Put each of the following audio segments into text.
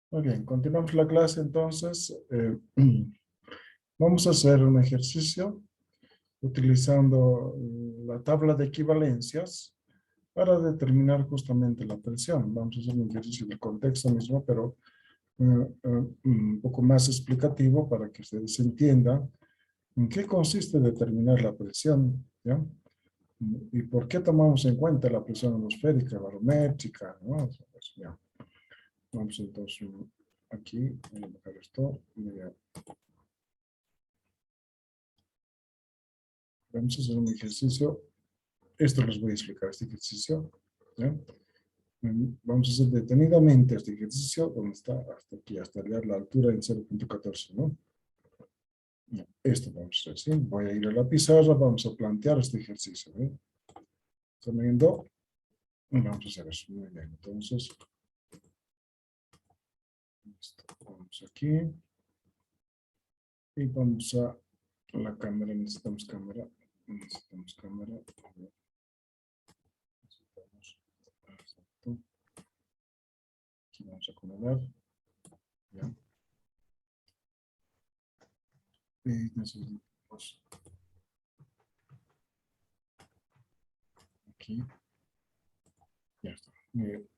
Muy bien, continuamos la clase entonces. Vamos a hacer un ejercicio utilizando la tabla de equivalencias para determinar justamente la presión. Vamos a hacer un ejercicio del contexto mismo, pero un poco más explicativo para que ustedes entiendan en qué consiste determinar la presión, ¿ya? Y por qué tomamos en cuenta la presión atmosférica, barométrica, ¿no? Pues, ya. Vamos entonces aquí, voy a dejar esto, vamos a hacer un ejercicio, esto les voy a explicar, este ejercicio, ¿ya? Vamos a hacer detenidamente este ejercicio, donde está hasta aquí, hasta la altura en 0.14, ¿no? Ya, esto vamos a hacer, ¿sí? Voy a ir a la pizarra, vamos a plantear este ejercicio, ¿eh? ¿Están viendo? Vamos a hacer eso, muy bien, entonces, listo. Vamos aquí, y vamos a la cámara, necesitamos cámara, a ver, necesitamos, exacto, aquí vamos a acomodar, ya, y necesitamos aquí, ya está, muy bien.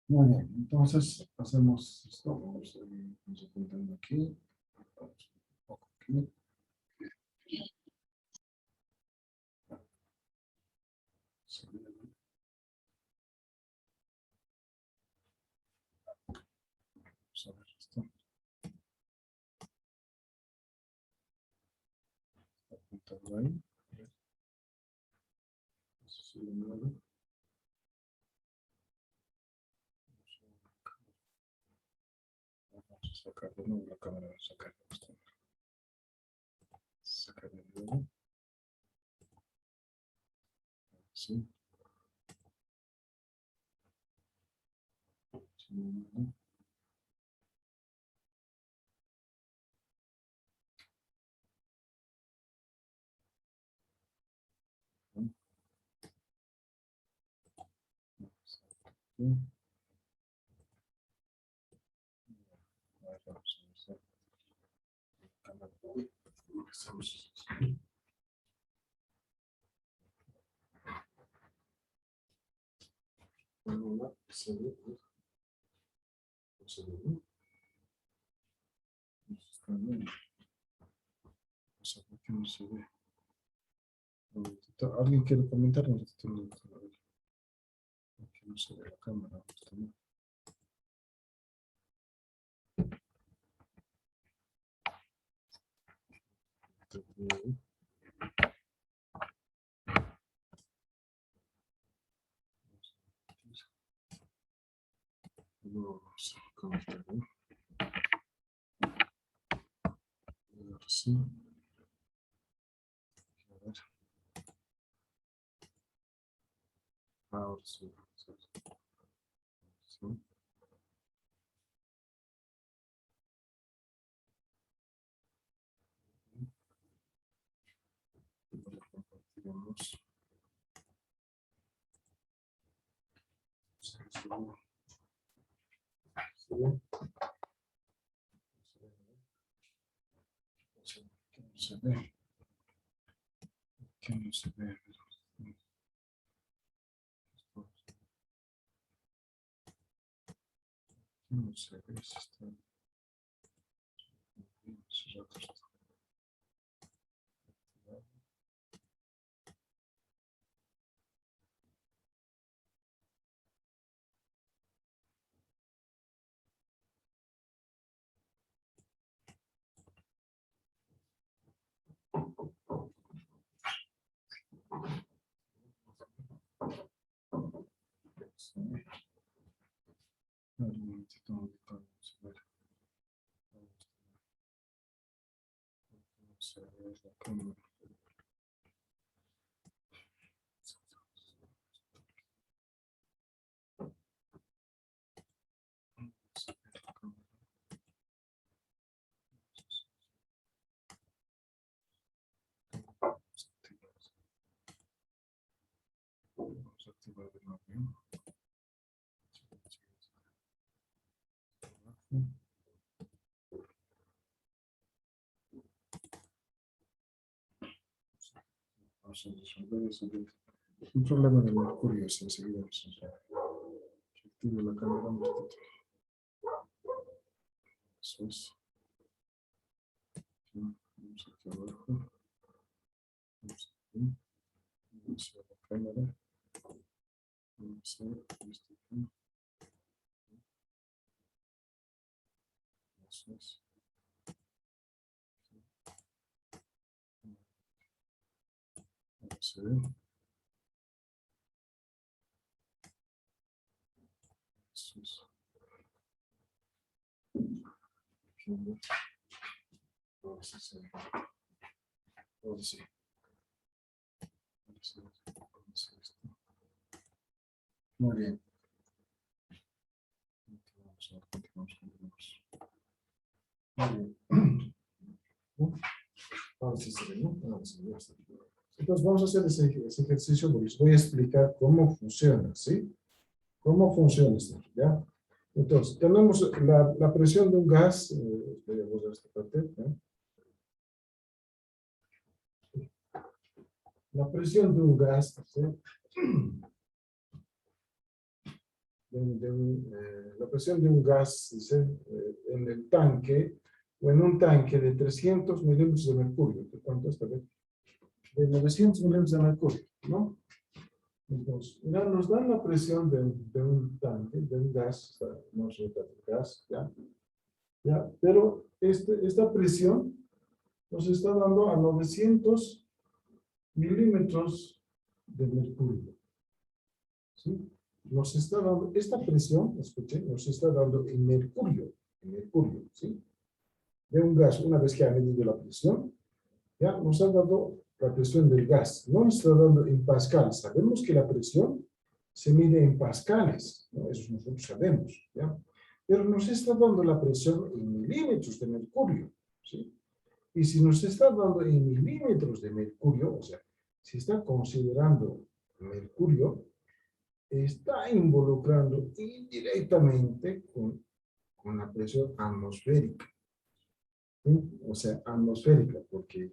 Muy bien, entonces hacemos esto, vamos apuntando aquí, vamos un poco aquí, sí, vamos a ver esto, apuntado ahí, eso sí lo muevo, vamos a sacar de nuevo la cámara, sacar de nuevo, sí, sí, sí, vamos a hacer cámara, hacemos una, se ve, se ve, está bien, o sea, ¿por qué no se ve? ¿Alguien quiere comentar? No, aquí no se ve la cámara, está bien. Vamos a conectar, ¿no? Ahora sí. A ver. Ahora sí. Sí. Ahora compartiremos. Sí, sí. Sí. Que no se ve. Que no se ve. No se ve si está bien cerrado esto. Sí. Un momentito, vamos a ver. Vamos a ver la cámara. Vamos a activar de nuevo. Vamos a resolver eso. Un problema de mercurio, si enseguida resolver. Active la cámara un ratito. Eso es. Vamos aquí abajo. Vamos aquí. Vamos a la cámara. Vamos a ver esto aquí. Eso es. Vamos a ver. Eso es. Ahora sí se ve. Ahora sí. Vamos a esto. Muy bien. Continuamos. Muy bien. Ahora sí se ve, ¿no? Ahora sí, ya está. Entonces vamos a hacer ese ejercicio porque les voy a explicar cómo funciona, ¿sí? ¿Cómo funciona esto? ¿Ya? Entonces, tenemos la presión de un gas, voy a borrar esta parte, ¿ya? La presión de un gas, ¿sí? La presión de un gas, ¿sí? En el tanque, o en un tanque de 300 milímetros de mercurio, ¿cuánto está? De 900 milímetros de mercurio, ¿no? Entonces, mira, nos dan la presión de un tanque, de un gas, no sé, de gas, ¿ya? Pero esta presión nos está dando a 900 milímetros de mercurio, ¿sí? Nos está dando, esta presión, escuchen, nos está dando en mercurio, ¿sí? De un gas, una vez que ha medido la presión, ya nos ha dado la presión del gas, no nos está dando en pascal. Sabemos que la presión se mide en pascales, ¿no? Eso nosotros sabemos, ¿ya? Pero nos está dando la presión en milímetros de mercurio, ¿sí? Y si nos está dando en milímetros de mercurio, o sea, si está considerando mercurio, está involucrando indirectamente con la presión atmosférica, ¿sí? O sea, atmosférica, porque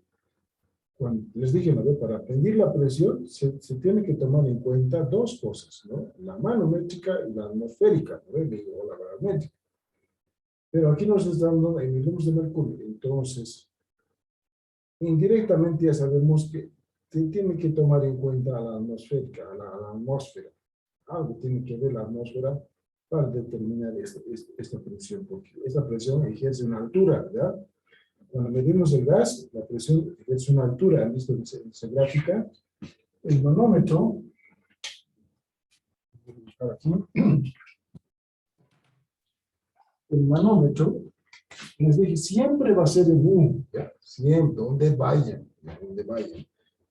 cuando les dije una vez, para medir la presión se tiene que tomar en cuenta dos cosas, ¿no? La manométrica y la atmosférica, ¿no? O la barométrica. Pero aquí nos está dando en milímetros de mercurio, entonces indirectamente ya sabemos que se tiene que tomar en cuenta a la atmosférica, a la atmósfera. Algo tiene que ver la atmósfera para determinar esta presión, porque esta presión ejerce una altura, ¿verdad? Cuando medimos el gas, la presión ejerce una altura. ¿Han visto esa gráfica? El manómetro, voy a buscar aquí. El manómetro, les dije, siempre va a ser en U, ¿ya? Siempre, donde vayan,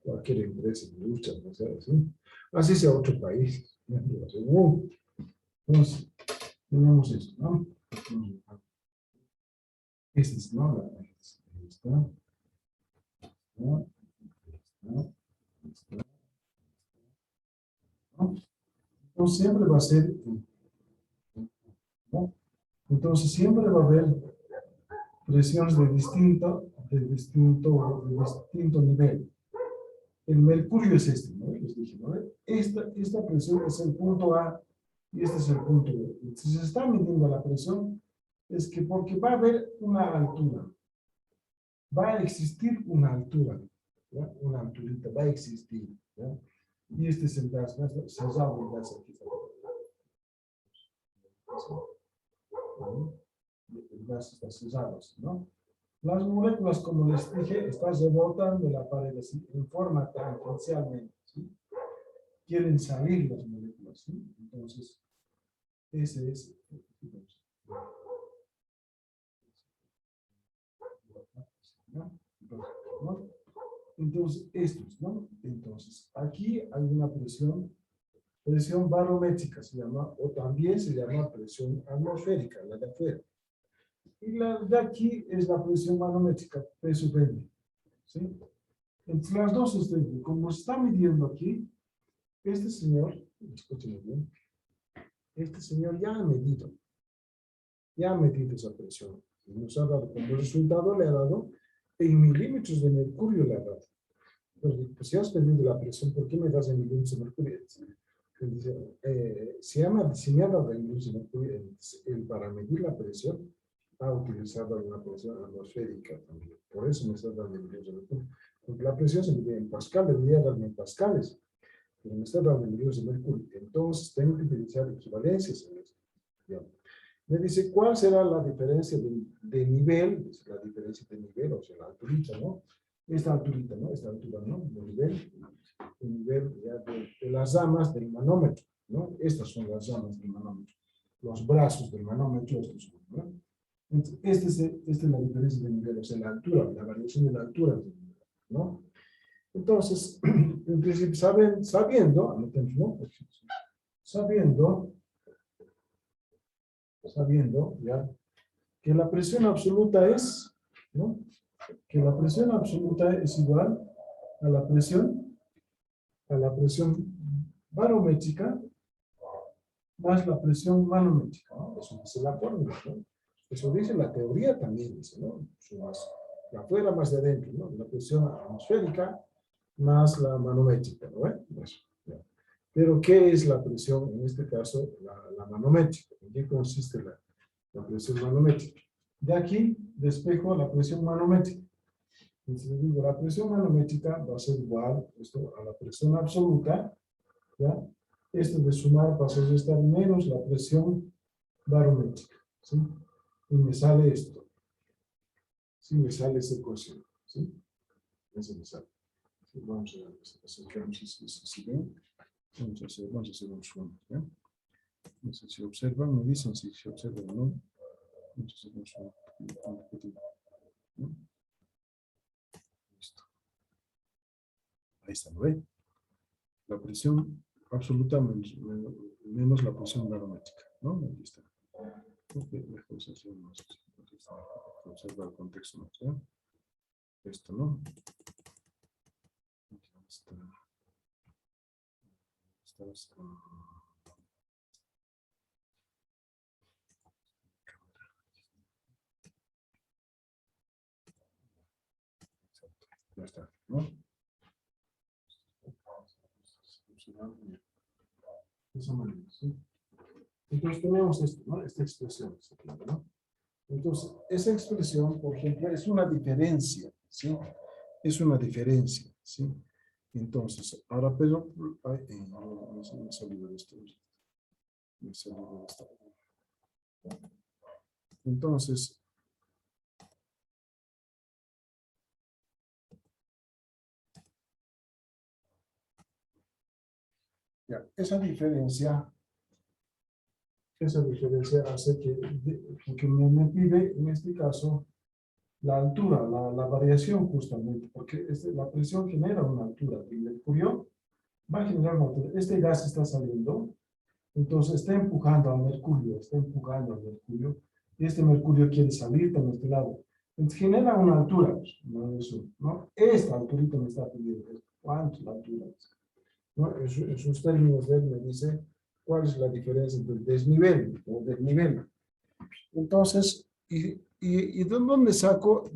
cualquier empresa, industria, no sé, así sea otro país, siempre va a ser en U. Entonces, tenemos esto, ¿no? Este es, ¿no? Ahí está. ¿No? ¿No? ¿No? Entonces, siempre va a ser, ¿no? Entonces, siempre va a haber presiones de distinto nivel. El mercurio es este, ¿no? Les dije, ¿no? Esta presión es el punto A y este es el punto B. Si se está midiendo la presión, es que porque va a haber una altura. Va a existir una altura, ¿ya? Una alturita, va a existir, ¿ya? Y este es el gas, cerrado el gas aquí. El gas está cerrado, ¿no? Las moléculas, como les dije, están rebotando la pared así, en forma tangencialmente, ¿sí? Quieren salir las moléculas, ¿sí? Entonces, ese es... ¿no? Entonces, estos, ¿no? Entonces, aquí hay una presión barométrica, se llama, o también se llama presión atmosférica, la de afuera. Y la de aquí es la presión manométrica, P sub N, ¿sí? Entonces, las dos estén, como se está midiendo aquí, este señor, escúchenme bien, este señor ya ha medido esa presión. Y nos ha dado, como resultado le ha dado, en milímetros de mercurio le ha dado. Pues si has pedido la presión, ¿por qué me das en milímetros de mercurio? Si me ha dado en milímetros de mercurio, para medir la presión, ha utilizado una presión atmosférica también. Por eso me está dando en milímetros de mercurio. Porque la presión se mide en pascal, debería darme en pascales, pero me está dando en milímetros de mercurio. Entonces, tengo que utilizar equivalencias en esto. ¿Ya? Me dice, ¿cuál será la diferencia de nivel? La diferencia de nivel, o sea, la alturita, ¿no? Esta alturita, ¿no? Esta altura, ¿no? El nivel ya de las ramas del manómetro, ¿no? Estas son las ramas del manómetro. Los brazos del manómetro, estos son, ¿no? Entonces, esta es la diferencia de nivel, o sea, la altura, la variación de la altura del nivel, ¿no? Entonces, en principio, sabiendo, anotemos, ¿no? Sabiendo, ya, que la presión absoluta es, ¿no? Que la presión absoluta es igual a la presión barométrica más la presión manométrica, ¿no? Eso dice la fórmula, ¿no? Eso dice la teoría también, dice, ¿no? Más de afuera más de adentro, ¿no? La presión atmosférica más la manométrica, ¿no? Eso, ¿ya? Pero, ¿qué es la presión? En este caso, la manométrica. ¿En qué consiste la presión manométrica? De aquí despejo la presión manométrica. Entonces digo, la presión manométrica va a ser igual esto, a la presión absoluta, ¿ya? Esto de sumar pasa a restar menos la presión barométrica, ¿sí? Y me sale esto. Sí, me sale esa ecuación, ¿sí? Eso me sale. Sí, vamos a ver, si ven. Vamos a hacer un zoom, ¿ya? No sé si observan, me dicen si se observan o no. Vamos a hacer un zoom. ¿No? Listo. Ahí está, ¿lo ve? La presión absoluta menos la presión barométrica, ¿no? Aquí está. Ok, mejor hacemos. Observa el contexto, ¿no? ¿Sí? Esto, ¿no? Ya está, ¿no? De esa manera, ¿sí? Entonces tenemos esto, ¿no? Esta expresión, ¿no? Entonces, esa expresión, por ejemplo, es una diferencia, ¿sí? Es una diferencia, ¿sí? Entonces, ahora, pero, me salió de esto. Me salió de esto. Entonces, ya, esa diferencia hace que me pide, en este caso, la altura, la variación justamente, porque la presión genera una altura. El mercurio va a generar una altura. Este gas está saliendo, entonces está empujando al mercurio, y este mercurio quiere salir por este lado. Entonces genera una altura, no eso, ¿no? Esta alturita me está pidiendo, ¿cuánto es la altura? ¿No? En sus términos de él me dice cuál es la diferencia entre el desnivel o desnivel. Entonces, ¿y de dónde saco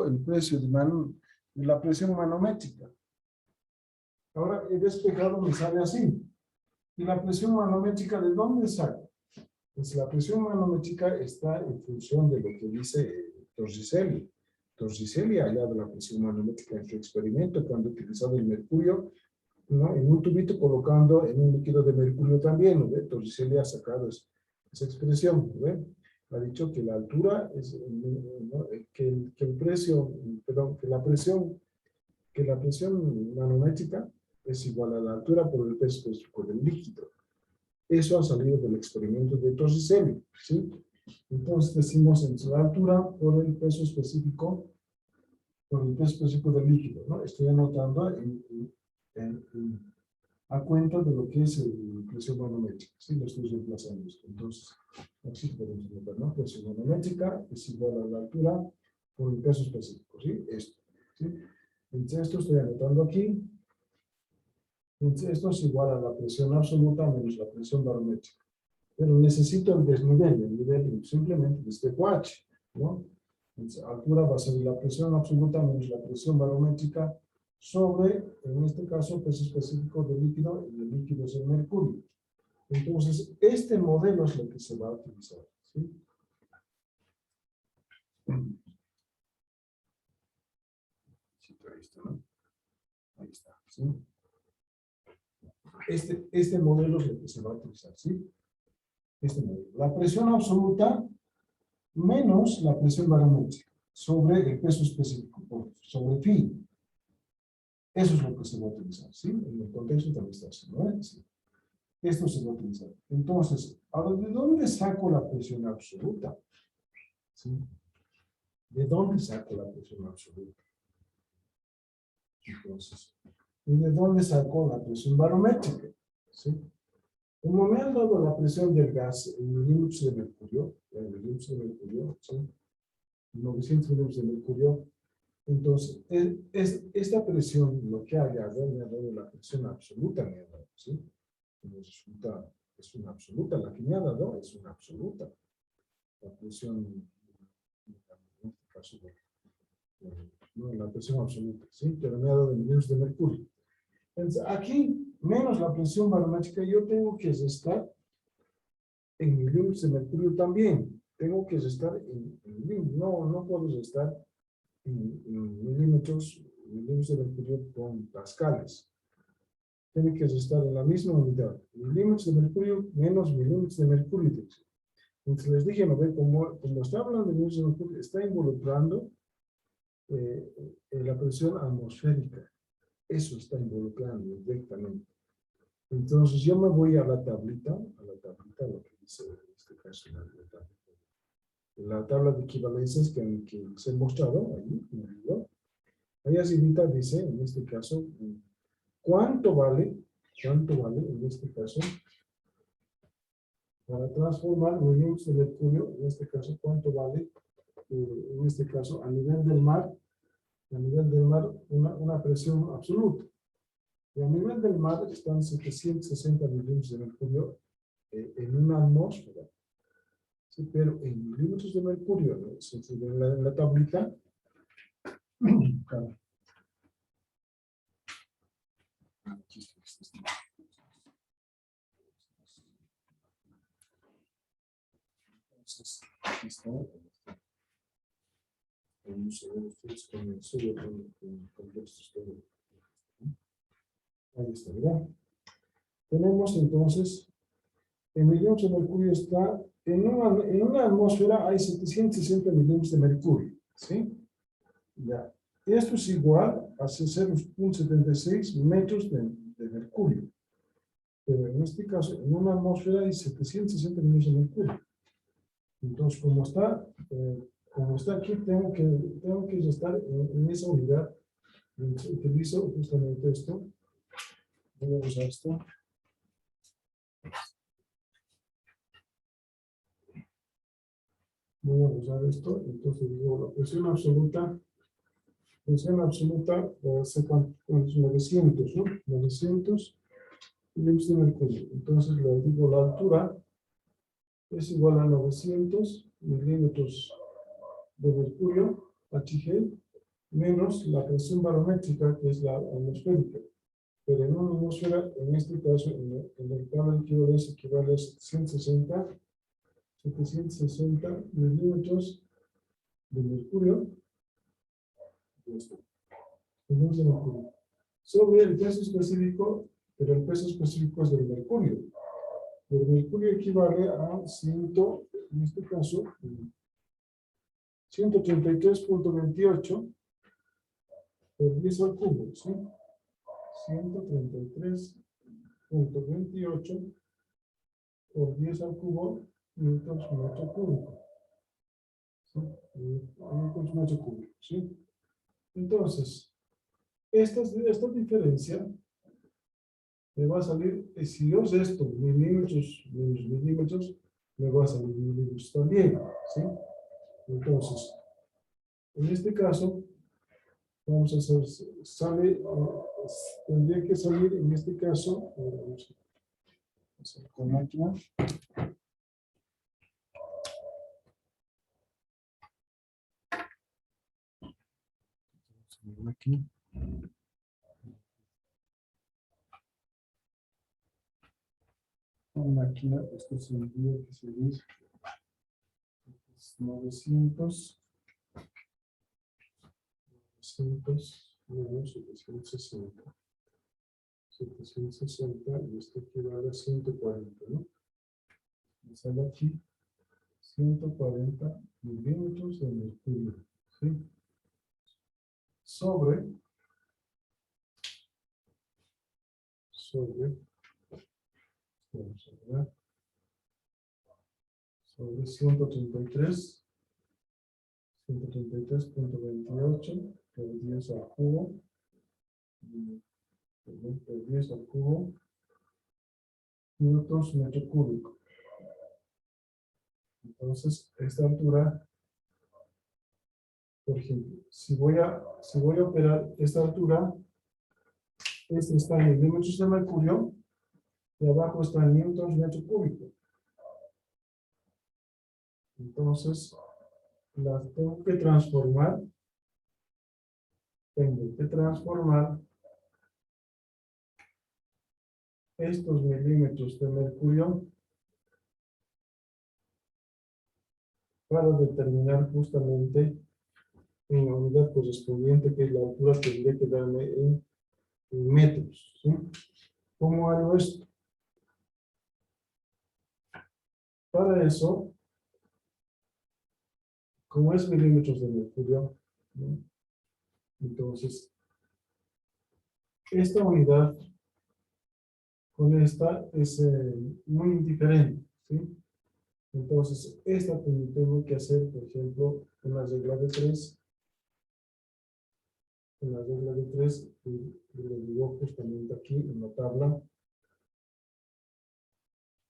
el precio de la presión manométrica? Ahora he despejado, me sale así. ¿Y la presión manométrica de dónde saco? Pues la presión manométrica está en función de lo que dice Torricelli. Torricelli ha hallado la presión manométrica en su experimento cuando ha utilizado el mercurio, ¿no? En un tubito colocando en un líquido de mercurio también, ¿no? Entonces él ha sacado esa expresión, ¿no? Ha dicho que la altura es, ¿no? que el precio, perdón, que la presión manométrica es igual a la altura por el peso específico del líquido. Eso ha salido del experimento de Torricelli, ¿sí? Entonces decimos entre la altura por el peso específico del líquido, ¿no? Estoy anotando a cuenta de lo que es la presión manométrica, ¿sí? Lo estoy reemplazando esto. Entonces, aquí podemos notar, ¿no? Presión manométrica es igual a la altura por el peso específico, ¿sí? Esto, ¿sí? Entonces, esto estoy anotando aquí. Entonces, esto es igual a la presión absoluta menos la presión barométrica. Pero necesito el desnivel, el nivel simplemente despejo H, ¿no? Entonces, altura va a ser la presión absoluta menos la presión barométrica sobre, en este caso, peso específico del líquido, y el líquido es el mercurio. Entonces, este modelo es lo que se va a utilizar, ¿sí? Ahí está, ¿no? Ahí está, ¿sí? Este modelo es lo que se va a utilizar, ¿sí? Este modelo. La presión absoluta menos la presión barométrica sobre el peso específico, sobre el fin. Eso es lo que se va a utilizar, ¿sí? En el contexto también está así, ¿no? Sí. Esto se va a utilizar. Entonces, ahora, ¿de dónde saco la presión absoluta? ¿Sí? ¿De dónde saco la presión absoluta? Entonces, ¿y de dónde saco la presión barométrica? ¿Sí? Como me han dado la presión del gas en milímetros de mercurio, ¿sí? 900 milímetros de mercurio, entonces, esta presión, lo que ha dado, me ha dado la presión absoluta, me ha dado, ¿sí? Resulta, es una absoluta, la que me ha dado es una absoluta. La presión, en este caso, no, la presión absoluta, ¿sí? Pero me ha dado en milímetros de mercurio. Entonces, aquí, menos la presión barométrica, yo tengo que restar en milímetros de mercurio también. Tengo que restar no puedo restar en milímetros de mercurio con pascales. Tiene que restar en la misma unidad. Milímetros de mercurio menos milímetros de mercurio. Entonces les dije, ¿no ve? Como está hablando de milímetros de mercurio, está involucrando la presión atmosférica. Eso está involucrando directamente. Entonces yo me voy a la tablita, lo que dice en este caso la tabla de equivalencias que les he mostrado ahí, en el video. Ahí arribita dice, en este caso, ¿cuánto vale en este caso para transformar milímetros de mercurio, en este caso, cuánto vale, en este caso, a nivel del mar, una presión absoluta? Y a nivel del mar están 760 milímetros de mercurio en una atmósfera. Sí, pero en milímetros de mercurio, ¿no? En la tablita, claro. Entonces, aquí está. Vamos a ver ustedes con el suyo, con textos. Ahí está, ¿verdad? Tenemos entonces, en milímetros de mercurio está, en una atmósfera hay 760 milímetros de mercurio, ¿sí? Ya. Esto es igual a 0.76 metros de mercurio. Pero en este caso, en una atmósfera hay 760 milímetros de mercurio. Entonces, como está aquí, tengo que estar en esa unidad. Utilizo justamente esto. Voy a usar esto. Voy a usar esto. Entonces digo, la presión absoluta sé cuánto es 900, ¿no? 900 milímetros de mercurio. Entonces le digo, la altura es igual a 900 milímetros de mercurio, HG, menos la presión barométrica, que es la atmosférica. Pero en una atmósfera, en este caso, en el tabla de equivalencia equivale a 760 milímetros de mercurio. Sobre el peso específico, pero el peso específico es del mercurio. El mercurio equivale a en este caso, 133.28 por 10 al cubo, ¿sí? 133.28 por 10 al cubo metros metro cúbico. ¿Sí? Metros metro cúbico, ¿sí? Entonces, esta diferencia me va a salir, si yo esto, milímetros menos milímetros, me va a salir milímetros también, ¿sí? Entonces, en este caso, vamos a hacer, tendría que salir en este caso, vamos a hacer con máquina. Máquina. Una máquina, esto tendría que seguir 900 menos 760. 760 y esto equivale a 140, ¿no? Me sale aquí 140 milímetros de mercurio, ¿sí? Sobre, vamos a ver, sobre 133.28 por 10 al cubo, por 10 al cubo, minutos metro cúbico. Entonces, esta altura, por ejemplo, si voy a operar esta altura, este está en milímetros de mercurio y abajo está en newtons metro cúbico. Entonces, las tengo que transformar. Tengo que transformar estos milímetros de mercurio para determinar justamente en la unidad correspondiente, que es la altura que tendría que darme en metros, ¿sí? ¿Cómo hago esto? Para eso, como es milímetros de mercurio, ¿no? Entonces, esta unidad con esta es muy indiferente, ¿sí? Entonces, esta tengo que hacer, por ejemplo, en la regla de 3. En la regla de 3, lo digo justamente aquí en la tabla.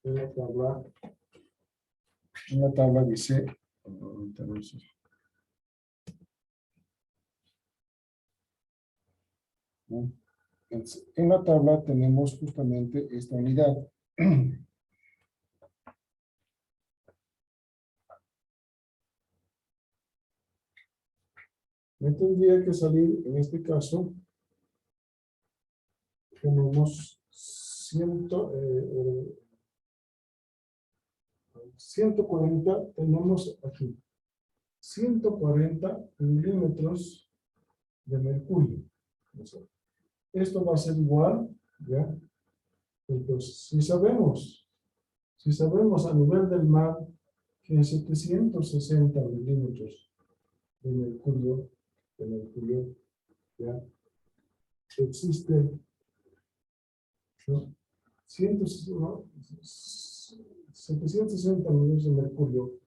En la tabla dice, ¿no? Entonces, en la tabla tenemos justamente esta unidad. Me tendría que salir, en este caso, tenemos 140, tenemos aquí 140 milímetros de mercurio. Esto va a ser igual, ¿ya? Entonces, si sabemos a nivel del mar que en 760 milímetros de mercurio, ¿ya? Existe, ¿no? 760 milímetros de mercurio,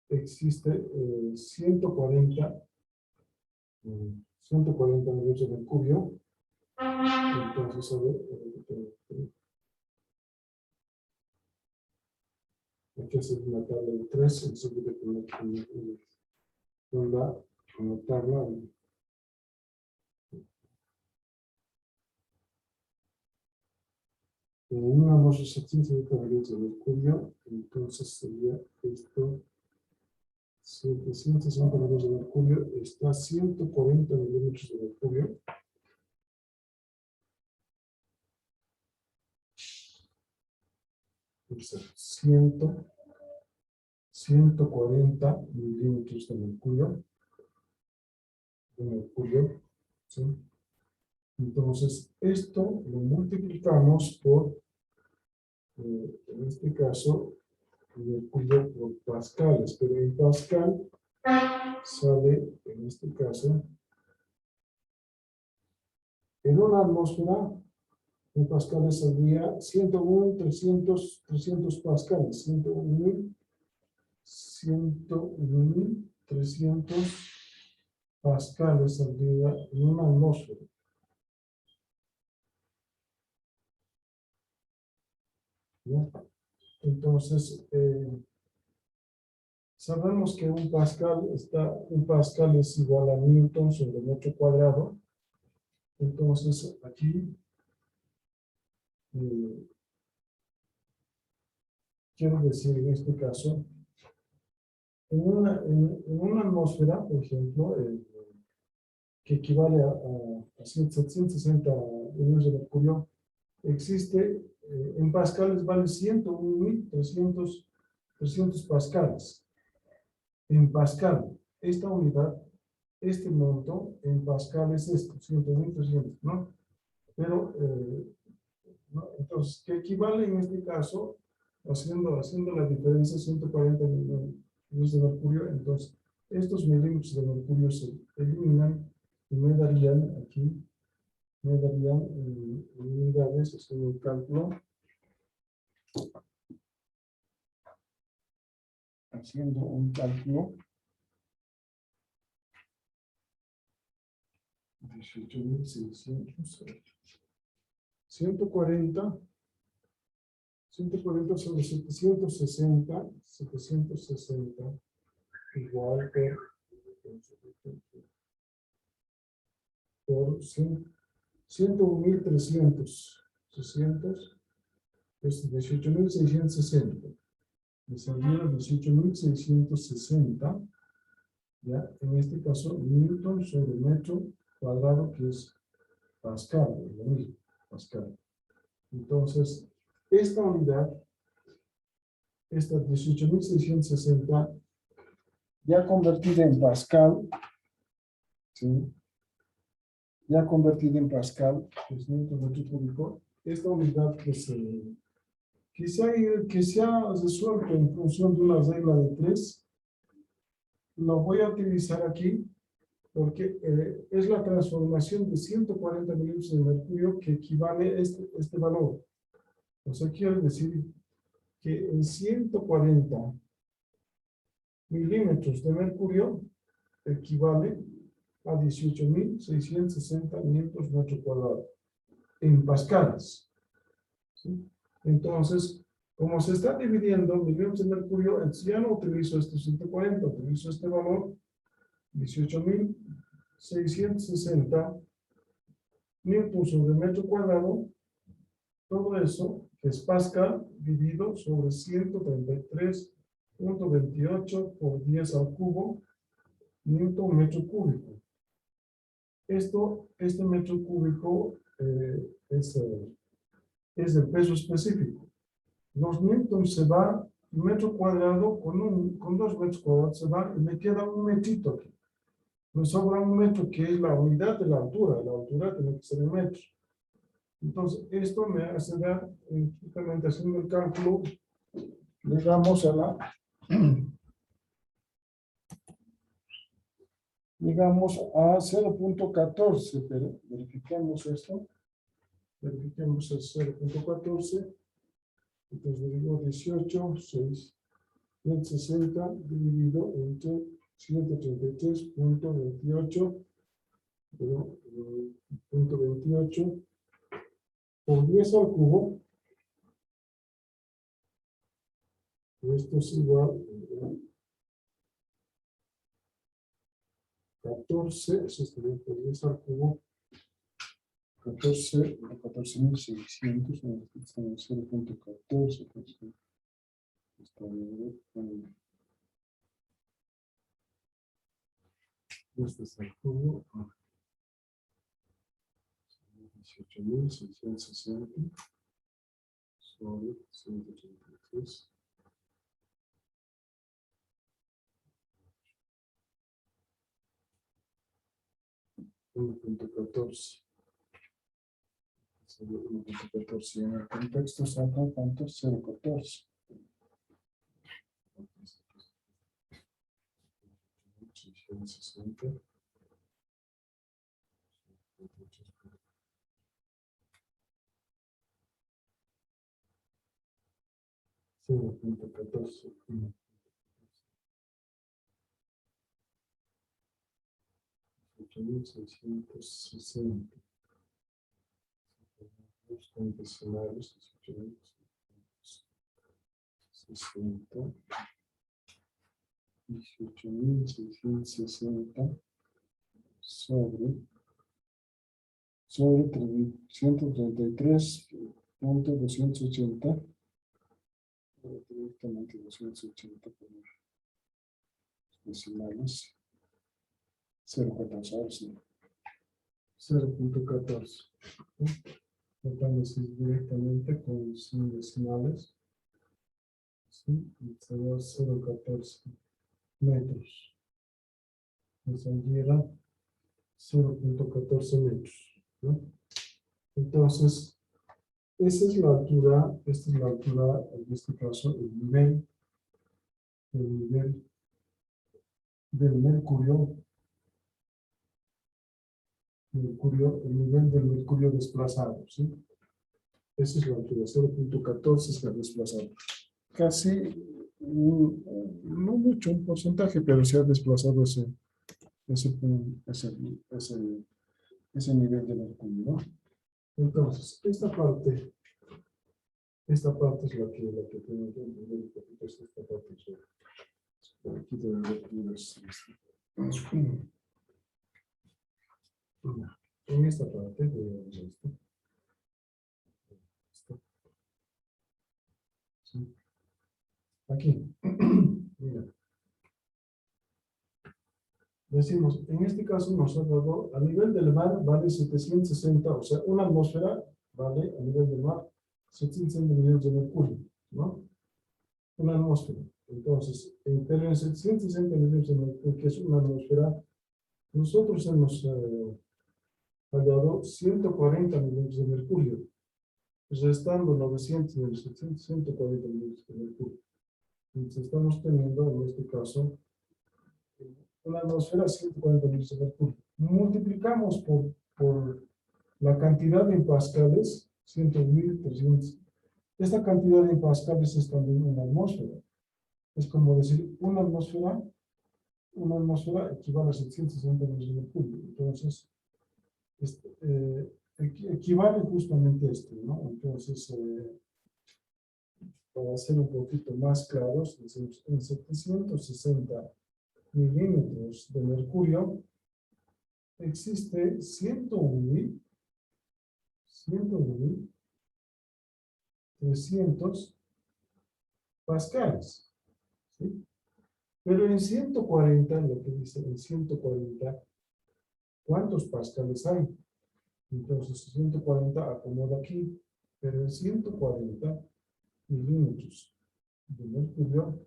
existe 140 milímetros de mercurio. Entonces, a ver, hay que hacer una tabla de 3, entonces voy a poner con la tabla. En una muestra 760 milímetros de mercurio, entonces sería esto, 760 milímetros de mercurio, está 140 milímetros de mercurio. Está 140 milímetros de mercurio. ¿Sí? Entonces, esto lo multiplicamos por, en este caso, mercurio por pascales, pero en pascal sale, en este caso, en una atmósfera, en pascales saldría 101.300 pascales, 101.300 pascales saldría en una atmósfera. ¿No? Entonces, sabemos que un pascal es igual a Newton sobre metro cuadrado. Entonces, aquí quiero decir en este caso, en una atmósfera, por ejemplo, que equivale a 760 milímetros de mercurio, existe en pascales vale 101.300 pascales. En pascal, esta unidad, este monto en pascal es esto, 100.300, ¿no? Pero, ¿no? Entonces, ¿qué equivale en este caso? Haciendo la diferencia, 140 milímetros de mercurio. Entonces, estos milímetros de mercurio se eliminan y me darían aquí, en unidades, haciendo el cálculo. Haciendo un cálculo. 18.600. 140 sobre 760 igual por 101.300. 600 es 18.660. Me saldría 18.660. Ya, en este caso, Newton sobre metro cuadrado, que es Pascal, es lo mismo, Pascal. Entonces, esta unidad, esta 18.660, ya convertida en Pascal, ¿sí? Ya convertida en Pascal, que es Newton metro cúbico, esta unidad que se ha resuelto en función de una regla de 3, lo voy a utilizar aquí porque es la transformación de 140 milímetros de mercurio que equivale a este valor. O sea, quiero decir que en 140 milímetros de mercurio equivale a 18.660 milímetros metro cuadrado en pascales, ¿sí? Entonces, como se está dividiendo milímetros de mercurio, entonces ya no utilizo estos 140, utilizo este valor, 18.660 newton sobre metro cuadrado. Todo eso, que es Pascal, dividido sobre 133.28 por 10 al cubo, newton metro cúbico. Este metro cúbico es el peso específico. Los newtons se va, metro cuadrado con 2 metros cuadrados se va y me queda un metrito aquí. Me sobra un metro que es la unidad de la altura tiene que ser en metros. Entonces, esto me hace dar, justamente haciendo el cálculo, llegamos a 0.14, pero verifiquemos esto. Verifiquemos el 0.14. Entonces digo 18.660 dividido entre 133.28, pero punto 28 por 10 al cubo. Esto es igual a 14, eso estaría por 10 al cubo. 14.600, 0.14, pues, está bien. Este es el cubo. 18.660 sobre 133. .14. 1.14 en el contexto saca cuánto, 0.14. 660. 0.14. 8.660. Los condicionales, 18.660. 18.660 sobre 133.280. Directamente 280 por decimales. 0.14. 0.14. tratamos directamente con 100 decimales. ¿Sí? Sería 0,14 metros. Nos saliera 0,14 metros, ¿no? Entonces, esa es la altura, esta es la altura, en este caso, el nivel del mercurio, el nivel del mercurio desplazado, ¿sí? Esa es la altura, 0,14 es la desplazado. Casi, no mucho, un porcentaje, pero se ha desplazado ese nivel de mercurio, ¿no? Entonces, esta parte es la que tengo que entender un poquito, esta parte. Aquí tenemos en esta parte de esto. ¿Sí? Aquí, mira. Decimos, en este caso nos ha dado, a nivel del mar vale 760, o sea, una atmósfera vale a nivel del mar 760 millones de mercurio, ¿no? Una atmósfera. Entonces, pero en 760 millones de mercurio, que es una atmósfera, nosotros hemos hallado 140 millones de mercurio, restando 900 de los 140 millones de mercurio. Entonces, estamos teniendo, en este caso, una atmósfera 140 millones de mercurio. Multiplicamos por la cantidad en pascales, 100.300. Esta cantidad en pascales es también una atmósfera. Es como decir, una atmósfera equivale a 760 millones de mercurio. Entonces, equivale justamente a esto, ¿no? Entonces, para ser un poquito más claros, decimos, en 760 milímetros de mercurio existe 101.300 pascales, ¿sí? Pero en 140, lo que dice en 140, ¿cuántos pascales hay? Entonces 140 acomoda aquí, pero en 140 milímetros de mercurio,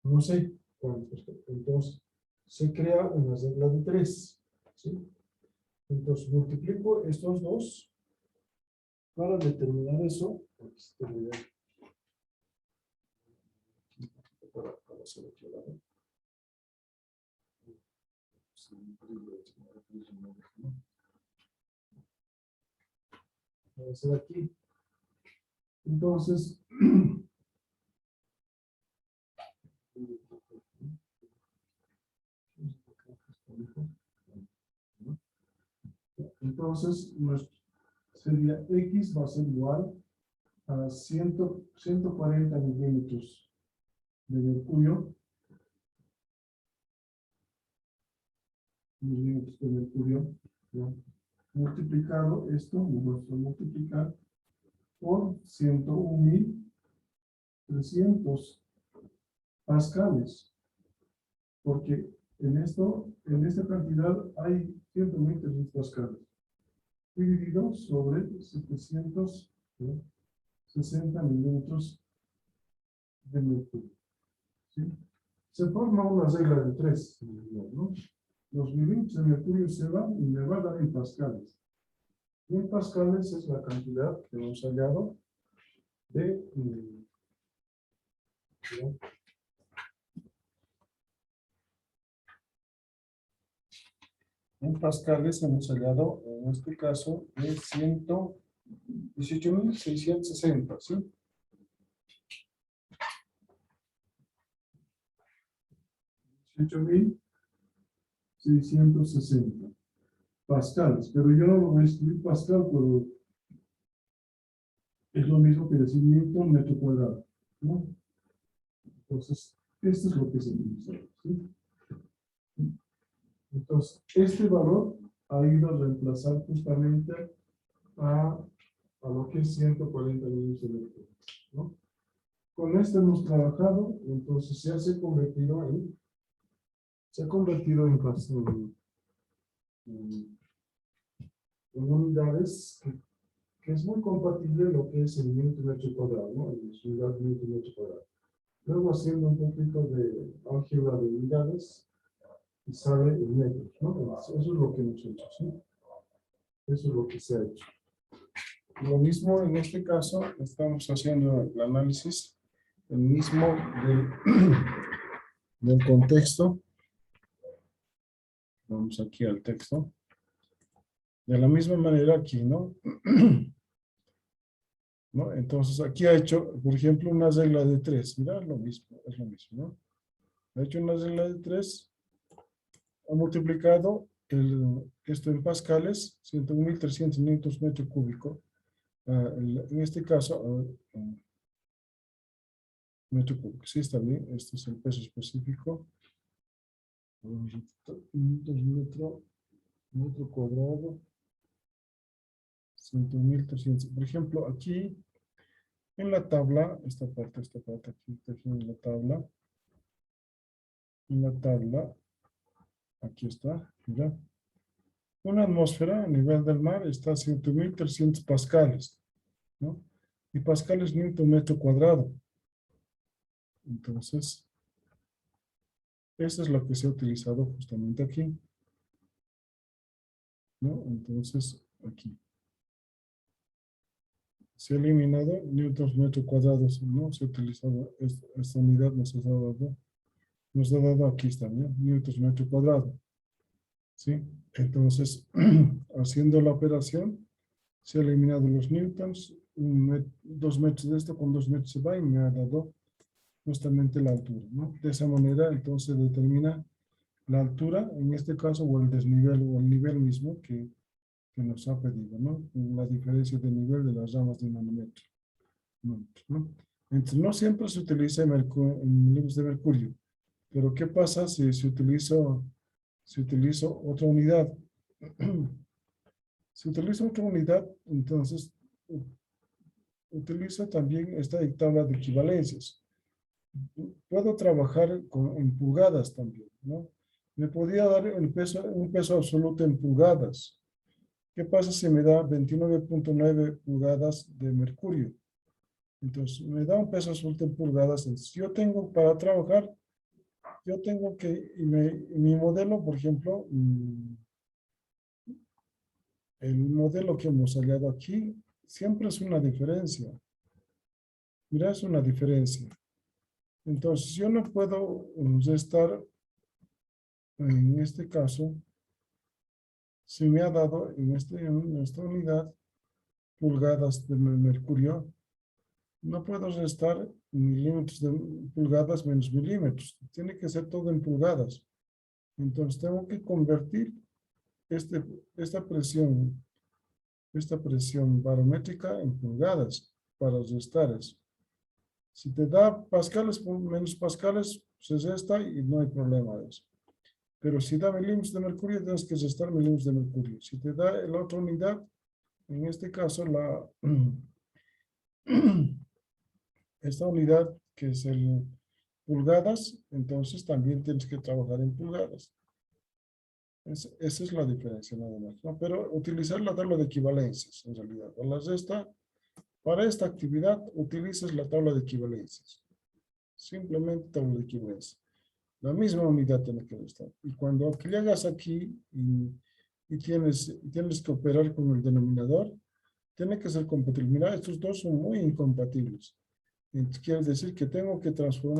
no sé cuántos. Entonces se crea una regla de 3, ¿sí? Entonces multiplico estos dos para determinar eso. Para hacer aquí lado. Voy a hacer aquí. Entonces, sería X va a ser igual a 140 milímetros de mercurio. ¿Ya? Multiplicado esto, vamos a multiplicar por 101.300 pascales, porque en esta cantidad hay 100.300 pascales, dividido sobre 760 milímetros de mercurio, ¿sí? Se forma una regla de 3, ¿no? Los milímetros de mercurio se van y me va a dar en pascales. Y en pascales es la cantidad que hemos hallado de en pascales hemos hallado, en este caso, de 118.660, ¿sí? 18.660 pascales, pero yo no voy a escribir pascal, pero es lo mismo que decir Newton metro cuadrado, ¿no? Entonces, esto es lo que se utiliza, ¿sí? Entonces, este valor ha ido a reemplazar justamente a lo que es 140 millones de mercurio, ¿no? Con esto hemos trabajado, entonces ya se ha convertido en en unidades que es muy compatible lo que es el minuto metro cuadrado, ¿no? En su unidad minuto metro cuadrado. Luego haciendo un poquito de álgebra de unidades y sale en metros, ¿no? Eso es lo que hemos hecho, ¿sí? Eso es lo que se ha hecho. Lo mismo en este caso, estamos haciendo el análisis, el mismo del contexto. Vamos aquí al texto. De la misma manera aquí, ¿no? ¿No? Entonces aquí ha hecho, por ejemplo, una regla de 3. Mira, lo mismo, es lo mismo, ¿no? Ha hecho una regla de 3. Ha multiplicado esto en pascales, 101.300 newtons metro cúbico. En este caso, metro cúbico. Sí, está bien. Este es el peso específico. Metro cuadrado. 101.300. Por ejemplo, aquí en la tabla, esta parte aquí en la tabla. En la tabla, aquí está, mira. Una atmósfera a nivel del mar está a 100.300 pascales, ¿no? Y pascal es newton metro cuadrado. Entonces, eso es lo que se ha utilizado justamente aquí, ¿no? Entonces, aquí. Se ha eliminado newtons metro cuadrados, ¿no? Se ha utilizado esta unidad, nos ha dado aquí está, ¿no? Newtons metro cuadrado, ¿sí? Entonces, haciendo la operación, se ha eliminado los newtons, 2 metros de esto con 2 metros se va y me ha dado justamente la altura, ¿no? De esa manera, entonces, se determina la altura, en este caso, o el desnivel, o el nivel mismo que nos ha pedido, ¿no? La diferencia de nivel de las ramas de nanómetro, ¿no? Entonces, no siempre se utiliza en milímetros de mercurio, pero ¿qué pasa si se utiliza otra unidad? Si utiliza otra unidad, entonces utilizo también esta tabla de equivalencias. Puedo trabajar en pulgadas también, ¿no? Me podría dar un peso absoluto en pulgadas. ¿Qué pasa si me da 29.9 pulgadas de mercurio? Entonces, me da un peso absoluto en pulgadas. Entonces, yo tengo para trabajar, yo tengo que, mi modelo, por ejemplo, el modelo que hemos hallado aquí, siempre es una diferencia. Mira, es una diferencia. Entonces, yo no puedo restar, en este caso, si me ha dado en esta unidad pulgadas de mercurio, no puedo restar milímetros de pulgadas menos milímetros. Tiene que ser todo en pulgadas. Entonces, tengo que convertir esta presión barométrica en pulgadas para restar eso. Si te da pascales menos pascales, se resta y no hay problema de eso. Pero si da milímetros de mercurio, tienes que restar milímetros de mercurio. Si te da la otra unidad, en este caso esta unidad que es el pulgadas, entonces también tienes que trabajar en pulgadas. Esa es la diferencia nada más, ¿no? Pero utilizar la tabla de equivalencias, en realidad. Para esta actividad, utilizas la tabla de equivalencias. Simplemente tabla de equivalencias. La misma unidad tiene que estar. Y cuando llegas aquí y tienes que operar con el denominador, tiene que ser compatible. Mira, estos dos son muy incompatibles. Entonces, quiere decir que tengo que transformar